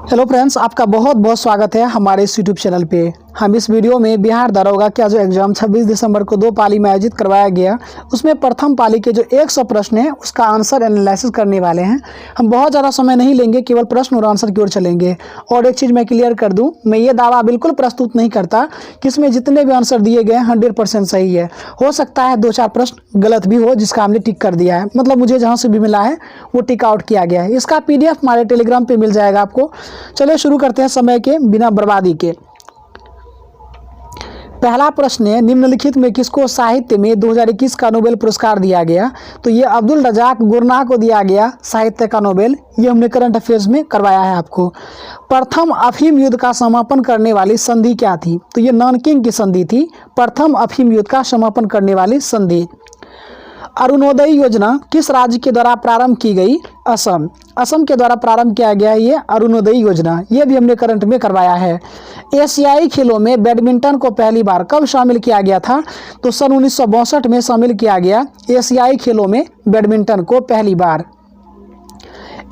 Hello friends, आपका बहुत बहुत स्वागत है हमारे इस यूट्यूब चैनल पे। हम इस वीडियो में बिहार दारोगा का जो एग्ज़ाम 26 दिसंबर को 2 पाली में आयोजित करवाया गया, उसमें प्रथम पाली के जो 100 प्रश्न हैं उसका आंसर एनालिसिस करने वाले हैं। हम बहुत ज़्यादा समय नहीं लेंगे, केवल प्रश्न और आंसर की ओर चलेंगे। और एक चीज़ मैं क्लियर कर दूँ, मैं ये दावा बिल्कुल प्रस्तुत नहीं करता कि इसमें जितने भी आंसर दिए गए 100% सही है। हो सकता है 2-4 प्रश्न गलत भी हो जिसका हमने टिक कर दिया है, मतलब मुझे जहाँ से भी मिला है वो टिक आउट किया गया है। इसका PDF हमारे टेलीग्राम पर मिल जाएगा आपको। चलिए शुरू करते हैं समय के बिना बर्बादी के। पहला प्रश्न है, निम्नलिखित में किसको साहित्य में 2021 का नोबेल पुरस्कार दिया गया? तो ये अब्दुल रज़ाक गुरनाह को दिया गया साहित्य का नोबेल। ये हमने करंट अफेयर्स में करवाया है आपको। प्रथम अफीम युद्ध का समापन करने वाली संधि क्या थी? तो ये नानकिंग की संधि थी, प्रथम अफीम युद्ध का समापन करने वाली संधि। अरुणोदय योजना किस राज्य के द्वारा प्रारंभ की गई? असम। असम के द्वारा प्रारंभ किया गया ये अरुणोदय योजना। ये भी हमने करंट में करवाया है। एशियाई खेलों में बैडमिंटन को पहली बार कब शामिल किया गया था? तो सन 1962 में शामिल किया गया एशियाई खेलों में बैडमिंटन को पहली बार।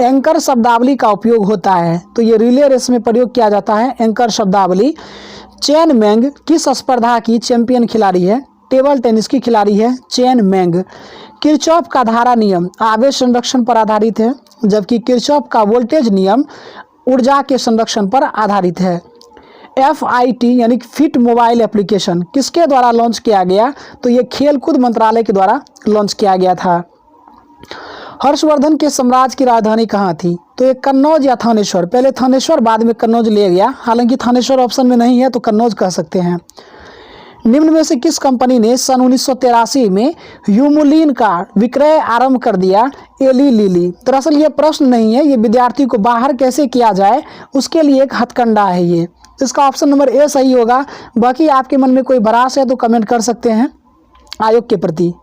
एंकर शब्दावली का उपयोग होता है? तो ये रिले रेस में प्रयोग किया जाता है एंकर शब्दावली। चेन मेंग किस स्पर्धा की चैंपियन खिलाड़ी है? टेबल टेनिस की खिलाड़ी है चेन मेंग। किरचॉफ का धारा नियम आवेश संरक्षण पर आधारित है, जबकि किरचॉफ का वोल्टेज नियम ऊर्जा के संरक्षण पर आधारित है। FIT यानी फिट मोबाइल एप्लीकेशन किसके द्वारा लॉन्च किया गया? तो ये खेलकूद मंत्रालय के द्वारा लॉन्च किया गया था। हर्षवर्धन के साम्राज्य की राजधानी कहाँ थी? तो ये कन्नौज या थानेश्वर। पहले थानेश्वर, बाद में कन्नौज ले गया। हालांकि थानेश्वर ऑप्शन में नहीं है तो कन्नौज कह सकते हैं। निम्न में से किस कंपनी ने सन 1983 में ह्यूमुलिन का विक्रय आरंभ कर दिया? Eli Lilly. दरअसल ये प्रश्न नहीं है, ये विद्यार्थी को बाहर कैसे किया जाए उसके लिए एक हथकंडा है। ये इसका ऑप्शन नंबर ए सही होगा। बाकी आपके मन में कोई भरास है तो कमेंट कर सकते हैं आयोग के प्रति।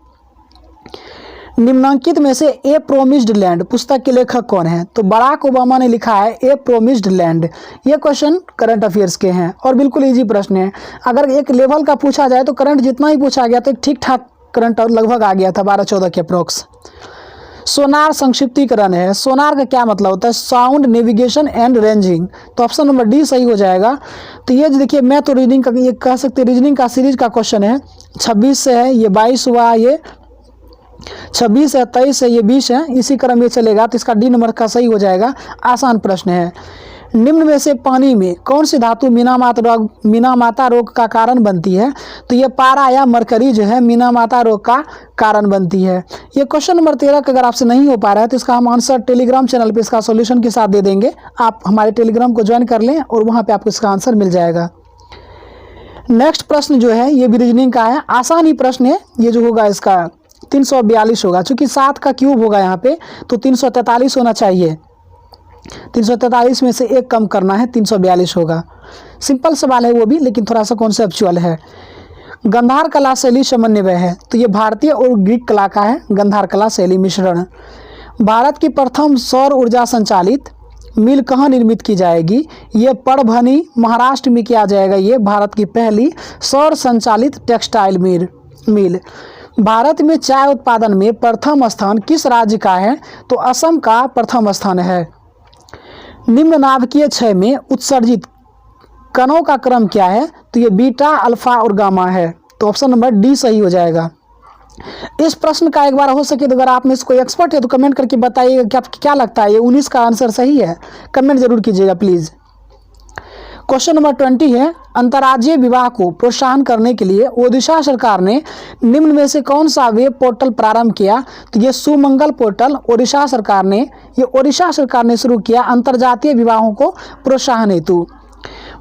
निम्नांकित में से ए प्रोमिस्ड लैंड पुस्तक के लेखक कौन है? तो बराक ओबामा ने लिखा है ए प्रोमिस्ड लैंड। ये क्वेश्चन करंट अफेयर्स के हैं और बिल्कुल इजी प्रश्न है। अगर एक लेवल का पूछा जाए तो करंट जितना ही पूछा गया तो एक ठीक ठाक करंट लगभग आ गया था 12-14 के अप्रोक्स। सोनार संक्षिप्तीकरण है। सोनार का क्या मतलब होता है? Sound navigation and ranging. तो ऑप्शन नंबर डी सही हो जाएगा। तो ये देखिए, मैं तो रीजनिंग का ये कह सकते रीजनिंग का सीरीज का क्वेश्चन है। 26 से है, ये 22 हुआ, ये 26 है, 23 है, ये 20 है, इसी क्रम में चलेगा। तो इसका डी नंबर का सही हो जाएगा। आसान प्रश्न है। निम्न में से पानी में कौन सी धातु मीनामाता रोग का कारण बनती है? तो ये पारा या मरकरी जो है मीनामाता रोग का कारण बनती है। ये क्वेश्चन नंबर 13 का अगर आपसे नहीं हो पा रहा है तो इसका हम आंसर टेलीग्राम चैनल पे इसका सॉल्यूशन के साथ दे देंगे। आप हमारे टेलीग्राम को ज्वाइन कर लें और वहाँ पे आपको इसका आंसर मिल जाएगा। नेक्स्ट प्रश्न जो है ये भी रीजनिंग का है, आसान ही प्रश्न है। ये जो होगा इसका 342 होगा, चूंकि 7 का क्यूब होगा यहाँ पे तो 343 होना चाहिए। 343 में से एक कम करना है, 342 होगा। सिंपल सवाल है वो भी, लेकिन थोड़ा सा कॉन्सेप्चुअल है। गंधार कला शैली समन्वय है? तो ये भारतीय और ग्रीक कला का है, गंधार कला शैली मिश्रण। भारत की प्रथम सौर ऊर्जा संचालित मिल कहाँ निर्मित की जाएगी? ये परभनी महाराष्ट्र में किया जाएगा। ये भारत की पहली सौर संचालित टेक्सटाइल मिल। भारत में चाय उत्पादन में प्रथम स्थान किस राज्य का है? तो असम का प्रथम स्थान है। निम्न नाभिकीय क्षय में उत्सर्जित कणों का क्रम क्या है? तो ये बीटा, अल्फा और गामा है। तो ऑप्शन नंबर डी सही हो जाएगा। इस प्रश्न का एक बार हो सके तो अगर आप में से कोई एक्सपर्ट है तो कमेंट करके बताइएगा कि आपको क्या लगता है ये 19 का आंसर सही है। कमेंट जरूर कीजिएगा प्लीज़। क्वेश्चन नंबर 20 है, अंतर्राज्यीय विवाह को प्रोत्साहन करने के लिए ओडिशा सरकार ने निम्न में से कौन सा वेब पोर्टल प्रारंभ किया? तो ये सुमंगल पोर्टल ओडिशा सरकार ने शुरू किया अंतर्जातीय विवाहों को प्रोत्साहन हेतु।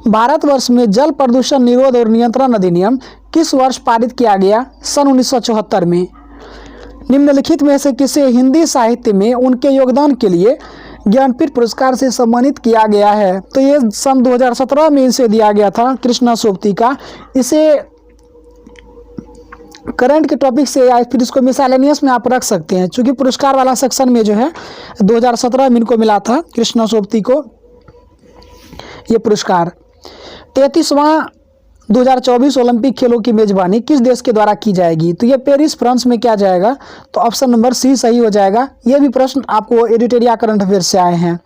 भारतवर्ष में जल प्रदूषण निरोध और नियंत्रण अधिनियम किस वर्ष पारित किया गया? सन 1974 में। निम्नलिखित में से किसे हिंदी साहित्य में उनके योगदान के लिए ज्ञानपीठ पुरस्कार से सम्मानित किया गया है? तो ये सन 2017 में इसे दिया गया था, कृष्णा सोबती का। इसे करंट के टॉपिक से या फिर इसको मिसलेनियस में आप रख सकते हैं, क्योंकि पुरस्कार वाला सेक्शन में जो है 2017 में इनको मिला था, कृष्णा सोबती को ये पुरस्कार। 33वां 2024 ओलंपिक खेलों की मेजबानी किस देश के द्वारा की जाएगी? तो ये पेरिस फ्रांस में किया जाएगा। तो ऑप्शन नंबर सी सही हो जाएगा। ये भी प्रश्न आपको एडिटोरिया करंट अफेयर से आए हैं।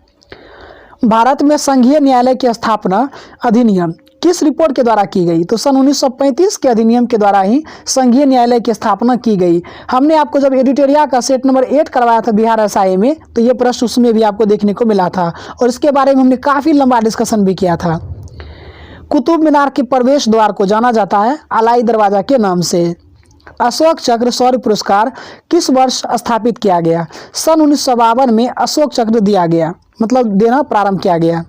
भारत में संघीय न्यायालय की स्थापना अधिनियम किस रिपोर्ट के द्वारा की गई? तो सन 1935 के अधिनियम के द्वारा ही संघीय न्यायालय की स्थापना की गई। हमने आपको जब एडिटोरिया का सेट नंबर 8 करवाया था बिहार एसआई में, तो ये प्रश्न उसमें भी आपको देखने को मिला था और इसके बारे में हमने काफ़ी लंबा डिस्कशन भी किया था। कुतुब मीनार के प्रवेश द्वार को जाना जाता है अलाई दरवाजा के नाम से। अशोक चक्र शौर्य पुरस्कार किस वर्ष स्थापित किया गया? सन 1952 में अशोक चक्र दिया गया, मतलब देना प्रारंभ किया गया।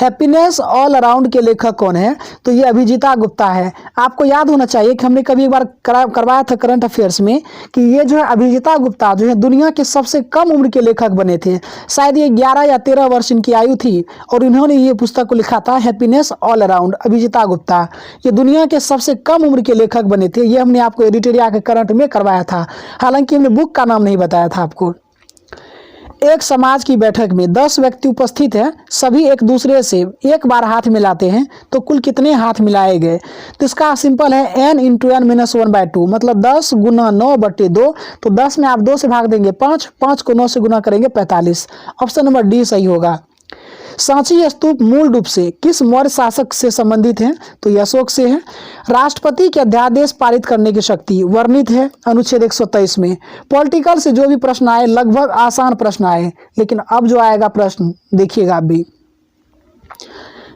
हैप्पीनेस ऑल अराउंड के लेखक कौन है? तो ये अभिजीता गुप्ता है। आपको याद होना चाहिए कि हमने कभी एक बार करवाया था करंट अफेयर्स में कि ये जो है अभिजीता गुप्ता जो है दुनिया के सबसे कम उम्र के लेखक बने थे। शायद ये 11 या 13 वर्ष इनकी आयु थी और इन्होंने ये पुस्तक को लिखा था हैप्पीनेस ऑल अराउंड। अभिजीता गुप्ता ये दुनिया के सबसे कम उम्र के लेखक बने थे। ये हमने आपको एडिटोरिया के करंट में करवाया था, हालांकि हमने बुक का नाम नहीं बताया था आपको। एक समाज की बैठक में 10 व्यक्ति उपस्थित हैं, सभी एक दूसरे से एक बार हाथ मिलाते हैं तो कुल कितने हाथ मिलाए गए? तो इसका सिंपल है n × n - 1/2, मतलब 10 × 9/2। तो 10 में आप 2 से भाग देंगे 5, 5 को 9 से गुना करेंगे 45। ऑप्शन नंबर डी सही होगा। सांची स्तूप मूल रूप से किस मौर्य शासक से संबंधित है? तो ये अशोक से है। राष्ट्रपति के अध्यादेश पारित करने की शक्ति वर्णित है अनुच्छेद 123 में। पॉलिटिकल से जो भी प्रश्न आए लगभग आसान प्रश्न आए, लेकिन अब जो आएगा प्रश्न देखिएगा आप भी।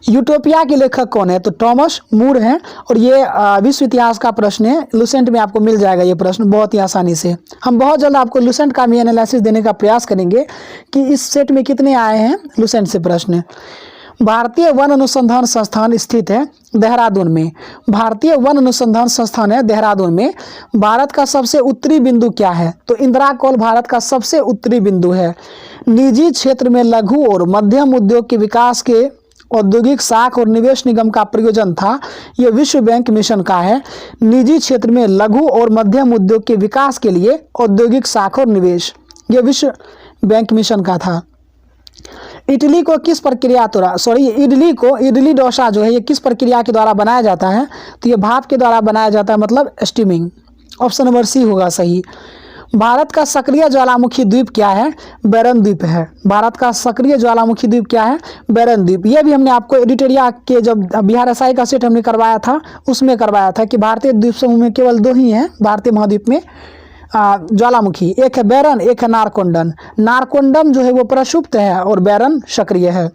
यूटोपिया के लेखक कौन है? तो टॉमस मूर हैं और ये विश्व इतिहास का प्रश्न है। लुसेंट में आपको मिल जाएगा ये प्रश्न बहुत ही आसानी से। हम बहुत जल्द आपको लुसेंट का भी एनालिसिस देने का प्रयास करेंगे कि इस सेट में कितने आए हैं लुसेंट से प्रश्न। भारतीय वन अनुसंधान संस्थान स्थित है देहरादून में। भारतीय वन अनुसंधान संस्थान है देहरादून में। भारत का सबसे उत्तरी बिंदु क्या है? तो इंदिरा कॉल भारत का सबसे उत्तरी बिंदु है। निजी क्षेत्र में लघु और मध्यम उद्योग के विकास के औद्योगिक साख और निवेश निगम का प्रयोजन था। यह विश्व बैंक मिशन का है। निजी क्षेत्र में लघु और मध्यम उद्योग के विकास के लिए औद्योगिक साख और निवेश, यह विश्व बैंक मिशन का था। इडली को किस प्रक्रिया द्वारा इडली डोसा जो है ये किस प्रक्रिया के द्वारा बनाया जाता है? तो ये भाप के द्वारा बनाया जाता है, मतलब स्टीमिंग। ऑप्शन नंबर सी होगा सही। भारत का सक्रिय ज्वालामुखी द्वीप क्या है? बैरन द्वीप है। भारत का सक्रिय ज्वालामुखी द्वीप क्या है? बैरन द्वीप। ये भी हमने आपको एडिटोरिया के जब बिहार एसआई का सेट हमने करवाया था उसमें करवाया था कि भारतीय द्वीप समूह में केवल 2 ही हैं भारतीय महाद्वीप में ज्वालामुखी, एक है बैरन, एक है नारकोंडम। नारकोंडम जो है वो प्रक्षुब्ध है और बैरन सक्रिय है।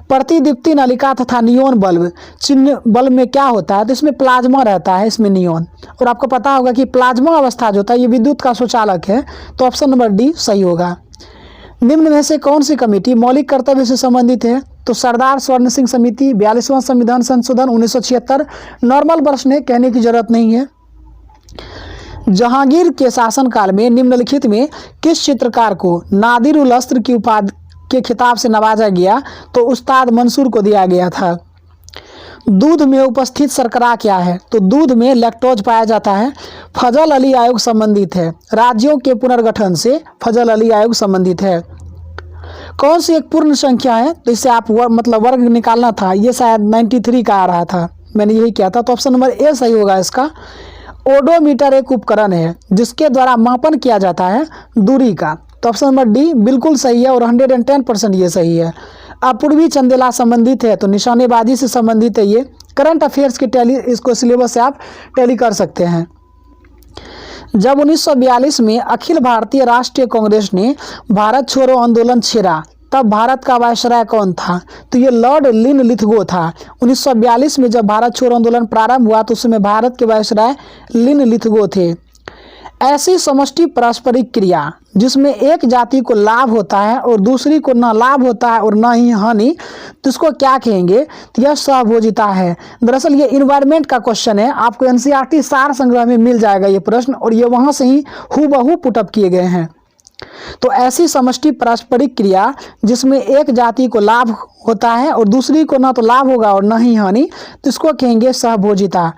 प्रतिदीप्ति नलिका तथा नियोन बल्ब, चिन्ह बल्ब में क्या होता है? तो इसमें प्लाज्मा रहता है, इसमें नियोन। और आपको पता होगा कि प्लाज्मा अवस्था जो होता है ये विद्युत का सुचालक है। तो ऑप्शन नंबर डी सही होगा। निम्न में से कौन सी कमेटी मौलिक कर्तव्य से संबंधित है? तो सरदार स्वर्ण सिंह समिति, 42वां संविधान संशोधन 1976। नॉर्मल प्रश्न है, कहने की जरूरत नहीं है। जहांगीर के शासनकाल में निम्नलिखित में किस चित्रकार को नादिर उल अस्र की उपाधि के खिताब से नवाजा गया? तो उस्ताद मंसूर को दिया गया था। दूध में उपस्थित शर्करा क्या है? तो दूध में लैक्टोज पाया जाता है। फजल अली आयोग संबंधित है। राज्यों के पुनर्गठन से फजल अली आयोग संबंधित है। कौन सी एक पूर्ण संख्या है? तो इससे आप मतलब वर्ग निकालना था, ये शायद 93 का आ रहा था, मैंने यही किया था। तो ऑप्शन नंबर ए सही होगा इसका। ओडोमीटर एक उपकरण है जिसके द्वारा मापन किया जाता है दूरी का। तो ऑप्शन नंबर डी बिल्कुल सही है और 110% ये सही है। अपूर्वी चंदेला संबंधित है, तो निशानेबाजी से संबंधित है ये। करंट अफेयर्स के टैली इसको सिलेबस से आप टैली कर सकते हैं। जब 1942 में अखिल भारतीय राष्ट्रीय कांग्रेस ने भारत छोड़ो आंदोलन छेड़ा तब भारत का वायसराय कौन था? तो ये लॉर्ड लिनलिथगो था। 1942 में जब भारत छोड़ो आंदोलन प्रारंभ हुआ तो उसमें भारत के वायसराय लिनलिथगो थे। ऐसी समष्टि पारस्परिक क्रिया जिसमें एक जाति को लाभ होता है और दूसरी को ना लाभ होता है और ना ही हानि, तो इसको क्या कहेंगे? तो यह सहभोजिता है। दरअसल ये इन्वायरमेंट का क्वेश्चन है, आपको एनसीईआरटी सार संग्रह में मिल जाएगा ये प्रश्न, और ये वहाँ से ही हूबहू पुटअप किए गए हैं। तो ऐसी समष्टि पारस्परिक क्रिया जिसमें एक जाति को लाभ होता है और दूसरी को ना तो लाभ होगा और ना ही हानि, तो इसको कहेंगे सहभोजिता।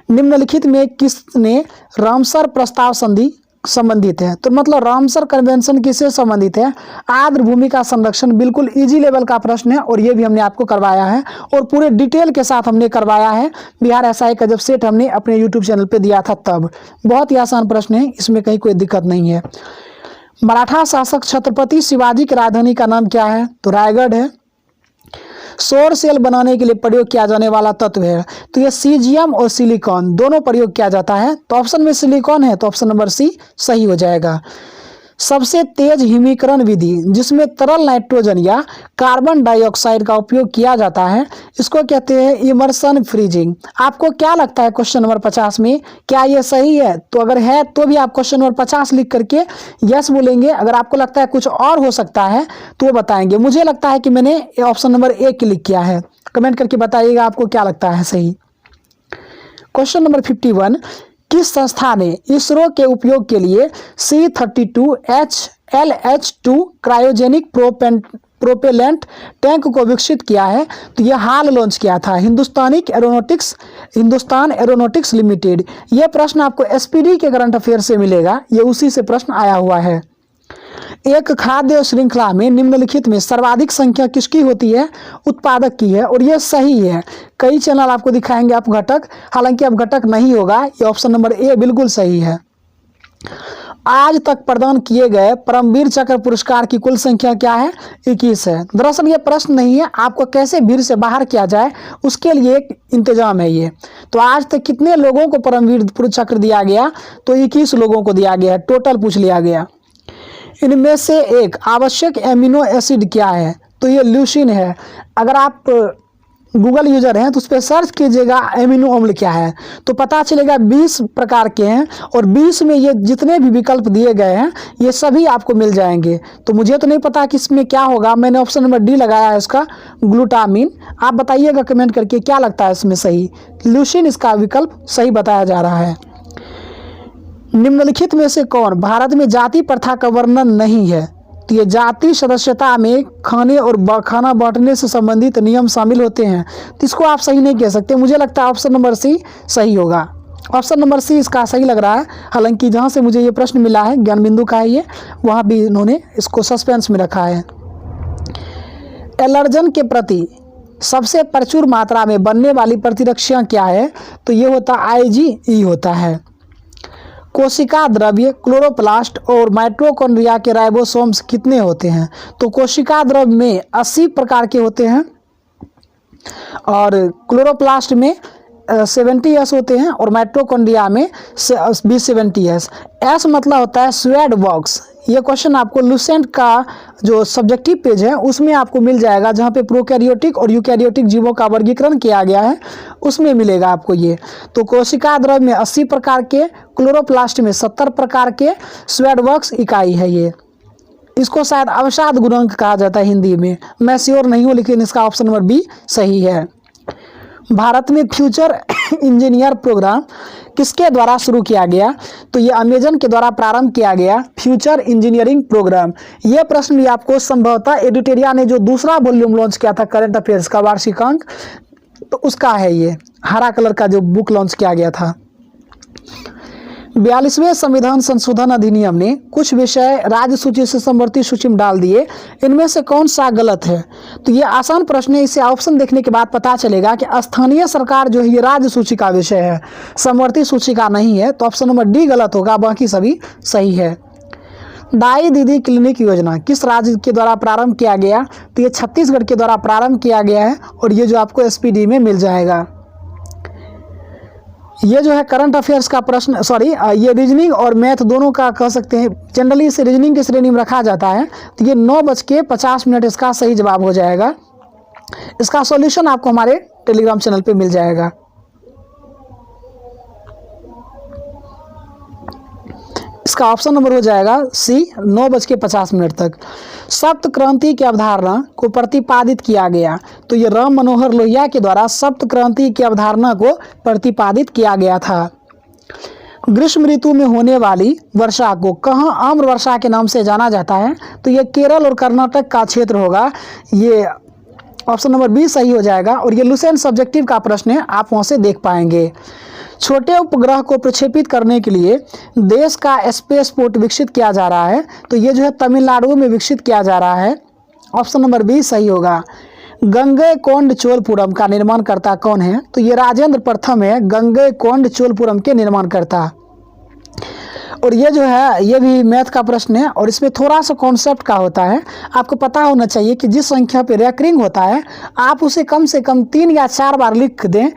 निम्नलिखित में किसने रामसर प्रस्ताव संधि संबंधित है? तो मतलब रामसर कन्वेंशन किससे संबंधित है? आर्द्र भूमि का संरक्षण। बिल्कुल इजी लेवल का प्रश्न है और ये भी हमने आपको करवाया है और पूरे डिटेल के साथ हमने करवाया है। बिहार एसआई का जब सेट हमने अपने यूट्यूब चैनल पे दिया था तब। बहुत ही आसान प्रश्न है, इसमें कहीं कोई दिक्कत नहीं है। मराठा शासक छत्रपति शिवाजी की राजधानी का नाम क्या है? तो रायगढ़ है। सौर सेल बनाने के लिए प्रयोग किया जाने वाला तत्व है, तो ये सीजियम और सिलिकॉन दोनों प्रयोग किया जाता है। तो ऑप्शन में सिलिकॉन है, तो ऑप्शन नंबर सी सही हो जाएगा। सबसे तेज हिमीकरण विधि जिसमें तरल नाइट्रोजन या कार्बन डाइऑक्साइड का उपयोग किया जाता है, इसको कहते हैं इमर्सन फ्रीजिंग। आपको क्या लगता है क्वेश्चन नंबर 50 में क्या ये सही है? तो अगर है तो भी आप क्वेश्चन नंबर 50 लिख करके यस बोलेंगे। अगर आपको लगता है कुछ और हो सकता है तो वो बताएंगे। मुझे लगता है कि मैंने ऑप्शन नंबर ए क्लिक किया है। कमेंट करके बताइएगा आपको क्या लगता है सही। क्वेश्चन नंबर 51, किस संस्था ने इसरो के उपयोग के लिए C-32HLH2 क्रायोजेनिक प्रोपेलेंट टैंक को विकसित किया है? तो यह हाल लॉन्च किया था हिंदुस्तान एरोनॉटिक्स लिमिटेड। यह प्रश्न आपको एसपीडी के करंट अफेयर से मिलेगा, यह उसी से प्रश्न आया हुआ है। एक खाद्य श्रृंखला में निम्नलिखित में सर्वाधिक संख्या किसकी होती है? उत्पादक की है, और यह सही है। कई चैनल आपको दिखाएंगे अपघटक, हालांकि अपघटक नहीं होगा। ये ऑप्शन नंबर ए बिल्कुल सही है। आज तक प्रदान किए गए परमवीर चक्र पुरस्कार की कुल संख्या क्या है? 21 है। दरअसल ये प्रश्न नहीं है, आपको कैसे भीड़ से बाहर किया जाए उसके लिए एक इंतजाम है ये। तो आज तक कितने लोगों को परमवीर चक्र दिया गया? तो 21 लोगों को दिया गया है, टोटल पूछ लिया गया। इनमें से एक आवश्यक एमिनो एसिड क्या है? तो ये ल्यूसीन है। अगर आप गूगल यूजर हैं तो उस पर सर्च कीजिएगा एमिनो अम्ल क्या है, तो पता चलेगा 20 प्रकार के हैं, और 20 में ये जितने भी विकल्प दिए गए हैं ये सभी आपको मिल जाएंगे। तो मुझे तो नहीं पता कि इसमें क्या होगा, मैंने ऑप्शन नंबर डी लगाया है इसका, ग्लूटामिन। आप बताइएगा कमेंट करके क्या लगता है इसमें सही। ल्यूसीन इसका विकल्प सही बताया जा रहा है। निम्नलिखित में से कौन भारत में जाति प्रथा का वर्णन नहीं है? तो ये जाति सदस्यता में खाने और खाना बांटने से संबंधित नियम शामिल होते हैं, तो इसको आप सही नहीं कह सकते। मुझे लगता है ऑप्शन नंबर सी सही होगा। ऑप्शन नंबर सी इसका सही लग रहा है। हालांकि जहाँ से मुझे ये प्रश्न मिला है ज्ञान बिंदु का है ये, वहाँ भी इन्होंने इसको सस्पेंस में रखा है। एलर्जन के प्रति सबसे प्रचुर मात्रा में बनने वाली प्रतिरक्षाएं क्या है? तो ये होता IgE होता है। कोशिका द्रव्य, क्लोरोप्लास्ट और माइटोकॉन्ड्रिया के राइबोसोम्स कितने होते हैं? तो कोशिका द्रव्य में 80 प्रकार के होते हैं, और क्लोरोप्लास्ट में 70S होते हैं, और माइटोकॉन्ड्रिया में 20-70S। एस मतलब होता है स्वेड बॉक्स। ये क्वेश्चन आपको लुसेंट का जो सब्जेक्टिव पेज है उसमें आपको मिल जाएगा, जहाँ पे प्रोकैरियोटिक और यूकैरियोटिक जीवों का वर्गीकरण किया गया है, उसमें मिलेगा आपको ये। तो कोशिका द्रव्य में 80 प्रकार के, क्लोरोप्लास्ट में 70 प्रकार के स्वेड बॉक्स इकाई है ये। इसको शायद अवसाद गुणांक कहा जाता है हिंदी में, मैं श्योर नहीं हूँ, लेकिन इसका ऑप्शन नंबर बी सही है। भारत में फ्यूचर इंजीनियर प्रोग्राम किसके द्वारा शुरू किया गया? तो ये अमेजन के द्वारा प्रारंभ किया गया फ्यूचर इंजीनियरिंग प्रोग्राम। ये प्रश्न भी आपको संभवतः एडिटेरिया ने जो दूसरा वॉल्यूम लॉन्च किया था करंट अफेयर्स का वार्षिकांक, तो उसका है ये हरा कलर का जो बुक लॉन्च किया गया था। 42वें संविधान संशोधन अधिनियम ने कुछ विषय राज्य सूची से समवर्ती सूची में डाल दिए, इनमें से कौन सा गलत है? तो ये आसान प्रश्न है, इसे ऑप्शन देखने के बाद पता चलेगा कि स्थानीय सरकार जो है ये राज्य सूची का विषय है, समवर्ती सूची का नहीं है। तो ऑप्शन नंबर डी गलत होगा, बाकी सभी सही है। दाई दीदी क्लिनिक योजना किस राज्य के द्वारा प्रारंभ किया गया? तो ये छत्तीसगढ़ के द्वारा प्रारंभ किया गया है, और ये जो आपको एसपीडी में मिल जाएगा। ये जो है करंट अफेयर्स का प्रश्न, ये रीजनिंग और मैथ दोनों का कह सकते हैं, जनरली इसे रीजनिंग की श्रेणी में रखा जाता है। तो ये 9:50 इसका सही जवाब हो जाएगा। इसका सॉल्यूशन आपको हमारे टेलीग्राम चैनल पे मिल जाएगा। इसका ऑप्शन नंबर हो जाएगा सी, 9:50 तक। सप्त क्रांति की अवधारणा को प्रतिपादित किया गया, तो ये राम मनोहर लोहिया के द्वारा सप्त क्रांति की अवधारणा को प्रतिपादित किया गया था। ग्रीष्म ऋतु में होने वाली वर्षा को कहाँ आम्र वर्षा के नाम से जाना जाता है? तो ये केरल और कर्नाटक का क्षेत्र होगा। ये ऑप्शन नंबर बी सही हो जाएगा, और ये लुसेंट सब्जेक्टिव का प्रश्न है, आप वहाँ से देख पाएंगे। छोटे उपग्रह को प्रक्षेपित करने के लिए देश का स्पेस पोर्ट विकसित किया जा रहा है, तो ये जो है तमिलनाडु में विकसित किया जा रहा है। ऑप्शन नंबर बी सही होगा। गंगईकोंड चोलपुरम का निर्माणकर्ता कौन है? तो ये राजेंद्र प्रथम है, गंगईकोंड चोलपुरम के निर्माणकर्ता। और ये जो है ये भी मैथ का प्रश्न है और इसमें थोड़ा सा कॉन्सेप्ट का होता है। आपको पता होना चाहिए कि जिस संख्या पे रेकरिंग होता है आप उसे कम से कम 3 या 4 बार लिख दें।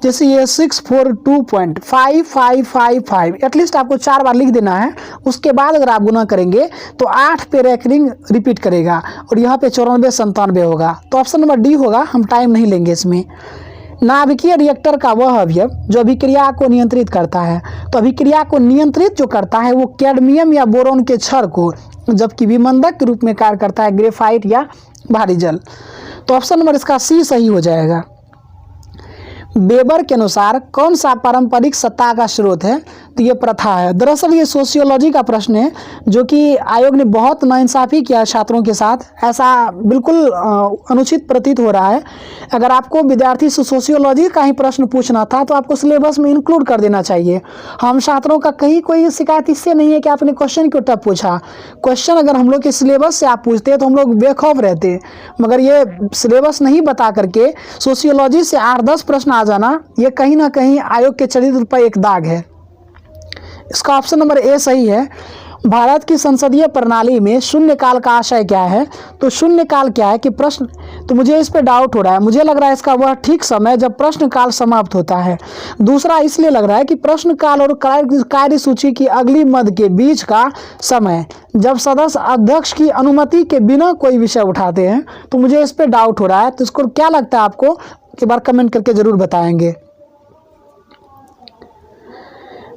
जैसे ये 642.5555 एटलीस्ट आपको 4 बार लिख देना है। उसके बाद अगर आप गुना करेंगे तो 8 पे रेकरिंग रिपीट करेगा और यहाँ पे 94 97 होगा। तो ऑप्शन नंबर डी होगा, हम टाइम नहीं लेंगे इसमें। नाभिकीय रिएक्टर का वह अवयव जो अभिक्रिया को नियंत्रित करता है, तो अभिक्रिया को नियंत्रित जो करता है वो कैडमियम या बोरोन के क्षार को, जबकि विमंदक के रूप में कार्य करता है ग्रेफाइट या भारी जल। तो ऑप्शन नंबर इसका सी सही हो जाएगा। वेबर के अनुसार कौन सा पारंपरिक सत्ता का स्रोत है, तो ये प्रथा है। दरअसल ये सोशियोलॉजी का प्रश्न है जो कि आयोग ने बहुत नाइंसाफ़ी किया छात्रों के साथ, ऐसा बिल्कुल अनुचित प्रतीत हो रहा है। अगर आपको विद्यार्थी से सोशियोलॉजी का ही प्रश्न पूछना था तो आपको सिलेबस में इंक्लूड कर देना चाहिए। हम छात्रों का कहीं कोई शिकायत इससे नहीं है कि आपने क्वेश्चन क्यों टफ पूछा। क्वेश्चन अगर हम लोग के सिलेबस से आप पूछते तो हम लोग बेखौफ रहते, मगर ये सिलेबस नहीं बता करके सोशियोलॉजी से 8-10 प्रश्न आ जाना, ये कहीं ना कहीं आयोग के चरित्र पर एक दाग है। इसका ऑप्शन नंबर ए सही है। भारत की संसदीय प्रणाली में शून्यकाल का आशय क्या है, तो शून्यकाल क्या है कि प्रश्न, तो मुझे इस पे डाउट हो रहा है। मुझे लग रहा है इसका वह ठीक समय जब प्रश्नकाल समाप्त होता है। दूसरा इसलिए लग रहा है कि प्रश्नकाल और कार्य सूची की अगली मद के बीच का समय जब सदस्य अध्यक्ष की अनुमति के बिना कोई विषय उठाते हैं, तो मुझे इस पे डाउट हो रहा है। तो इसको क्या लगता है आपको, एक बार कमेंट करके जरूर बताएंगे।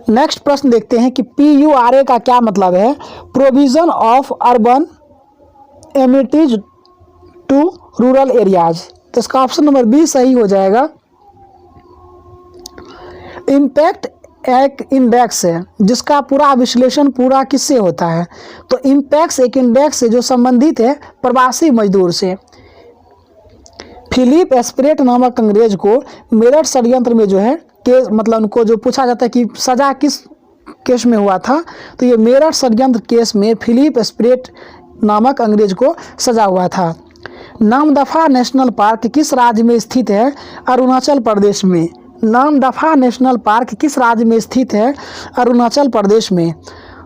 नेक्स्ट प्रश्न देखते हैं कि PURA का क्या मतलब है। Provision of urban amenities to rural areas, तो इसका ऑप्शन नंबर बी सही हो जाएगा। इम्पैक्ट एक इंडेक्स है जिसका पूरा विश्लेषण पूरा किससे होता है, तो इम्पैक्ट एक इंडेक्स है जो संबंधित है प्रवासी मजदूर से। फिलिप एस्प्रेट नामक अंग्रेज को मेरठ षड्यंत्र में जो है केस, मतलब उनको जो पूछा जाता है कि सजा किस केस में हुआ था, तो ये मेरठ षड्यंत्र केस में फिलिप एस्प्रेट नामक अंग्रेज को सजा हुआ था। नामदफा नेशनल पार्क किस राज्य में स्थित है, अरुणाचल प्रदेश में। नामदफा नेशनल पार्क किस राज्य में स्थित है, अरुणाचल प्रदेश में।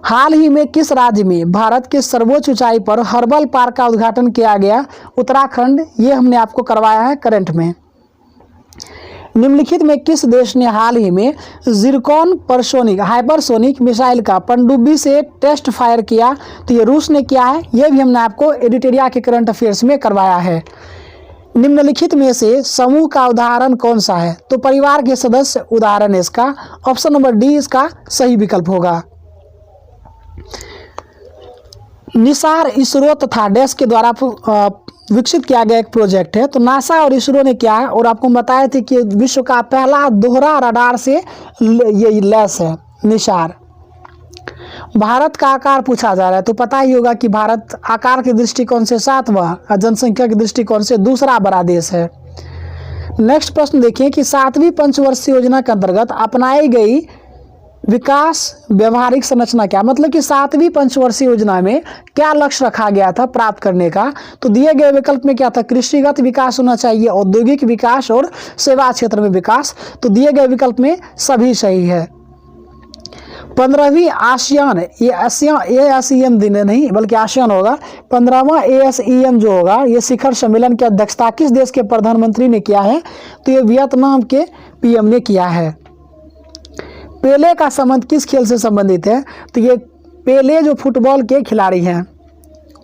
हाल ही में किस राज्य में भारत के सर्वोच्च ऊंचाई पर हर्बल पार्क का उद्घाटन किया गया, उत्तराखंड। ये हमने आपको करवाया है करंट में। निम्नलिखित में किस देश ने हाल ही में जिरकॉन हाइपरसोनिक मिसाइल का पनडुब्बी से टेस्ट फायर किया, तो ये रूस ने किया है। ये भी हमने आपको एडिटोरिया के करंट अफेयर्स में करवाया है। निम्नलिखित में से समूह का उदाहरण कौन सा है, तो परिवार के सदस्य उदाहरण है इसका। ऑप्शन नंबर डी इसका सही विकल्प होगा। निसार इसरो तथा डैश के द्वारा विकसित किया गया एक प्रोजेक्ट है। तो नासा और इसरो ने क्या है, और आपको बताए थे कि विश्व का पहला दोहरा रडार से ये लैस है निसार। भारत का आकार पूछा जा रहा है, तो पता ही होगा कि भारत आकार के दृष्टिकोण से 7वां, जनसंख्या के दृष्टिकोण से दूसरा बड़ा देश है। नेक्स्ट प्रश्न देखिए कि 7वीं पंचवर्षीय योजना के अंतर्गत अपनाई गई विकास व्यवहारिक संरचना क्या, मतलब कि 7वीं पंचवर्षीय योजना में क्या लक्ष्य रखा गया था प्राप्त करने का, तो दिए गए विकल्प में क्या था, कृषिगत विकास होना चाहिए, औद्योगिक विकास और सेवा क्षेत्र में विकास। तो दिए गए विकल्प में सभी सही है। 15वीं आसियान, ये ASEAN दिन नहीं बल्कि आसियान होगा। 15वां ASEM जो होगा ये शिखर सम्मेलन की अध्यक्षता किस देश के प्रधानमंत्री ने किया है, तो ये वियतनाम के PM ने किया है। पेले का संबंध किस खेल से संबंधित है, तो ये पेले जो फुटबॉल के खिलाड़ी हैं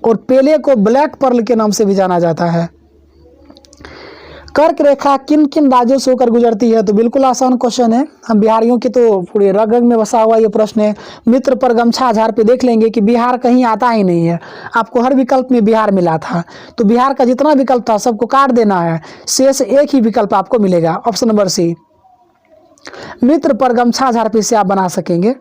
और पेले को ब्लैक पर्ल के नाम से भी जाना जाता है। कर्क रेखा किन किन राज्यों से होकर गुजरती है, तो बिल्कुल आसान क्वेश्चन है। हम बिहारियों के तो पूरे रग रग में बसा हुआ ये प्रश्न है। मित्र पर गमछा झाड़ पे देख लेंगे कि बिहार कहीं आता ही नहीं है। आपको हर विकल्प में बिहार मिला था, तो बिहार का जितना विकल्प था सबको काट देना है, शेष एक ही विकल्प आपको मिलेगा, ऑप्शन नंबर सी। मित्र पर गमछा झाड़ पे से आप बना सकेंगे।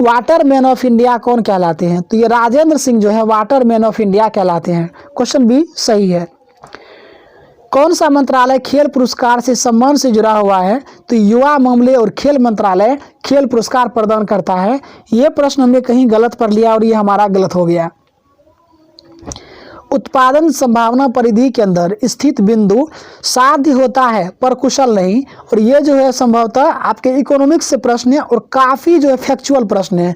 वाटर मैन ऑफ इंडिया कौन कहलाते हैं, तो ये राजेंद्र सिंह जो है वाटर मैन ऑफ इंडिया कहलाते हैं। क्वेश्चन बी सही है। कौन सा मंत्रालय खेल पुरस्कार से सम्मान से जुड़ा हुआ है, तो युवा मामले और खेल मंत्रालय खेल पुरस्कार प्रदान करता है। ये प्रश्न हमने कहीं गलत पढ़ लिया और ये हमारा गलत हो गया। उत्पादन संभावना परिधि के अंदर स्थित बिंदु साध्य होता है पर कुशल नहीं, और ये जो है संभवतः आपके इकोनॉमिक्स से प्रश्न है और काफ़ी जो है फैक्चुअल प्रश्न है।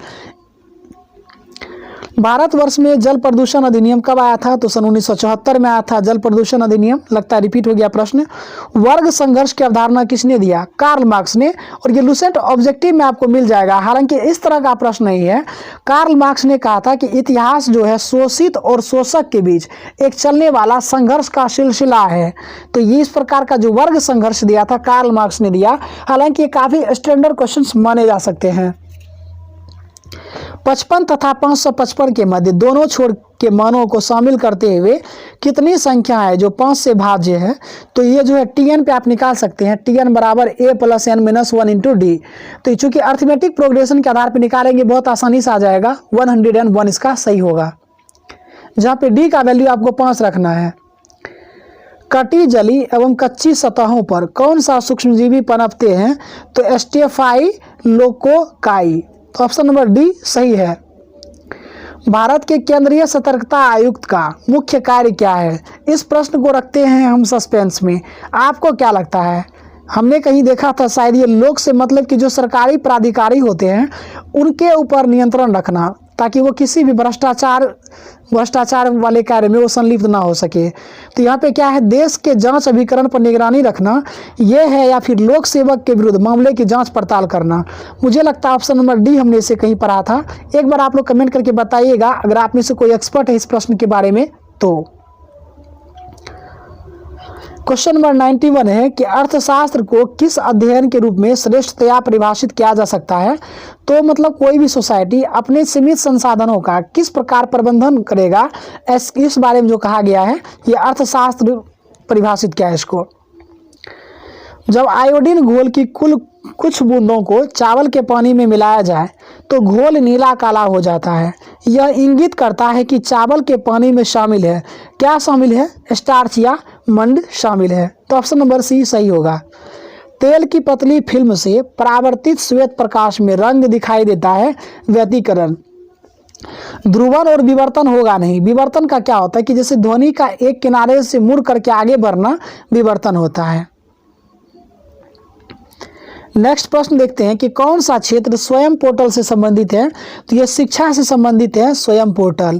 भारतवर्ष में जल प्रदूषण अधिनियम कब आया था? तो सन 1974 में आया था जल प्रदूषण अधिनियम। लगता है रिपीट हो गया प्रश्न। वर्ग संघर्ष की अवधारणा किसने दिया? कार्ल मार्क्स ने। और ये लुसेंट ऑब्जेक्टिव में आपको मिल जाएगा, हालांकि इस तरह का प्रश्न नहीं है। कार्ल मार्क्स ने कहा था कि इतिहास जो है शोषित और शोषक के बीच एक चलने वाला संघर्ष का सिलसिला है। तो ये इस प्रकार का जो वर्ग संघर्ष दिया था कार्ल मार्क्स ने दिया। हालांकि ये काफी स्टैंडर्ड क्वेश्चन माने जा सकते हैं। 55 तथा 555 के मध्य दोनों छोर के मानों को शामिल करते हुए कितनी संख्या है जो 5 से भाज्य है? तो ये जो है tn पे आप निकाल सकते हैं, tn बराबर a + n - 1 × d। तो चूंकि अर्थमेटिक प्रोग्रेशन के आधार पर निकालेंगे बहुत आसानी से आ जाएगा। 101 इसका सही होगा, जहाँ पे d का वैल्यू आपको 5 रखना है। कटी जली एवं कच्ची सतहों पर कौन सा सूक्ष्मजीवी पनपते हैं? तो स्टेफाइलोकोकाई। तो ऑप्शन नंबर डी सही है। भारत के केंद्रीय सतर्कता आयुक्त का मुख्य कार्य क्या है? इस प्रश्न को रखते हैं हम सस्पेंस में। आपको क्या लगता है? हमने कहीं देखा था शायद ये लोक से मतलब कि जो सरकारी प्राधिकारी होते हैं उनके ऊपर नियंत्रण रखना, ताकि वो किसी भी भ्रष्टाचार वाले कार्य में वो संलिप्त ना हो सके। तो यहाँ पे क्या है, देश के जांच अभिकरण पर निगरानी रखना ये है, या फिर लोक सेवक के विरुद्ध मामले की जांच पड़ताल करना। मुझे लगता है ऑप्शन नंबर डी हमने इसे कहीं पढ़ा था। एक बार आप लोग कमेंट करके बताइएगा अगर आप में से कोई एक्सपर्ट है इस प्रश्न के बारे में। तो क्वेश्चन नंबर 91 है कि अर्थशास्त्र को किस अध्ययन के रूप में श्रेष्ठतया परिभाषित किया जा सकता है? तो मतलब कोई भी सोसाइटी अपने सीमित संसाधनों का किस प्रकार प्रबंधन करेगा, इस बारे में जो कहा गया है ये अर्थशास्त्र परिभाषित किया है इसको। जब आयोडीन घोल की कुछ बूंदों को चावल के पानी में मिलाया जाए तो घोल नीला काला हो जाता है। यह इंगित करता है कि चावल के पानी में शामिल है, क्या शामिल है? स्टार्च या मंड शामिल है। तो ऑप्शन नंबर सी सही होगा। तेल की पतली फिल्म से परावर्तित श्वेत प्रकाश में रंग दिखाई देता है, व्यतिकरण। ध्रुवन और विवर्तन होगा नहीं। विवर्तन का क्या होता है कि जैसे ध्वनि का एक किनारे से मुड़ करके आगे बढ़ना विवर्तन होता है। नेक्स्ट प्रश्न देखते हैं कि कौन सा क्षेत्र स्वयं पोर्टल से संबंधित है? तो यह शिक्षा से संबंधित है। स्वयं पोर्टल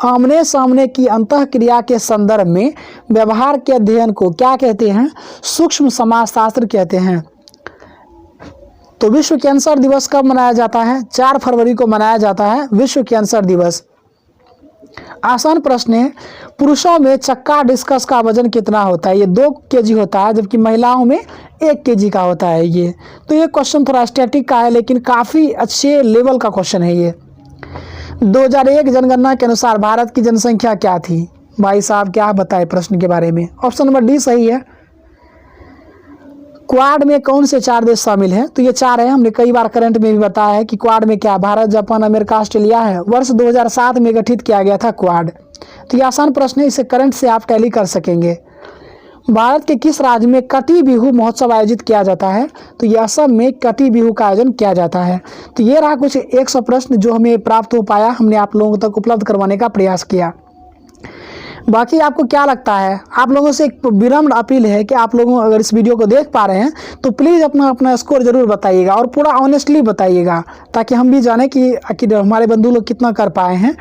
आमने सामने की अंतःक्रिया के संदर्भ में व्यवहार के अध्ययन को क्या कहते हैं? सूक्ष्म समाजशास्त्र कहते हैं। तो विश्व कैंसर दिवस कब मनाया जाता है? 4 फरवरी को मनाया जाता है विश्व कैंसर दिवस। आसान प्रश्न है, पुरुषों में चक्का डिस्कस का वजन कितना होता है? ये 2 kg होता है, जबकि महिलाओं में 1 kg का होता है ये। तो ये क्वेश्चन थोड़ा स्टैटिक का है, लेकिन काफ़ी अच्छे लेवल का क्वेश्चन है ये। 2001 जनगणना के अनुसार भारत की जनसंख्या क्या थी? भाई साहब क्या बताए प्रश्न के बारे में? ऑप्शन नंबर डी सही है। क्वाड में कौन से 4 देश शामिल हैं? तो ये 4 है। हमने कई बार करंट में भी बताया है कि क्वाड में क्या भारत, जापान, अमेरिका, ऑस्ट्रेलिया है। वर्ष 2007 में गठित किया गया था क्वाड। तो ये आसान प्रश्न है, इसे करंट से आप टैली कर सकेंगे। भारत के किस राज्य में कटी बिहू महोत्सव आयोजित किया जाता है? तो ये असम में कटी बिहू का आयोजन किया जाता है। तो ये रहा कुछ 100 प्रश्न जो हमें प्राप्त हो पाया, हमने आप लोगों तक उपलब्ध करवाने का प्रयास किया। बाकी आपको क्या लगता है? आप लोगों से एक विनम्र अपील है कि आप लोगों अगर इस वीडियो को देख पा रहे हैं तो प्लीज़ अपना स्कोर जरूर बताइएगा और पूरा ऑनेस्टली बताइएगा, ताकि हम भी जाने कि आखिर हमारे बंधु लोग कितना कर पाए हैं।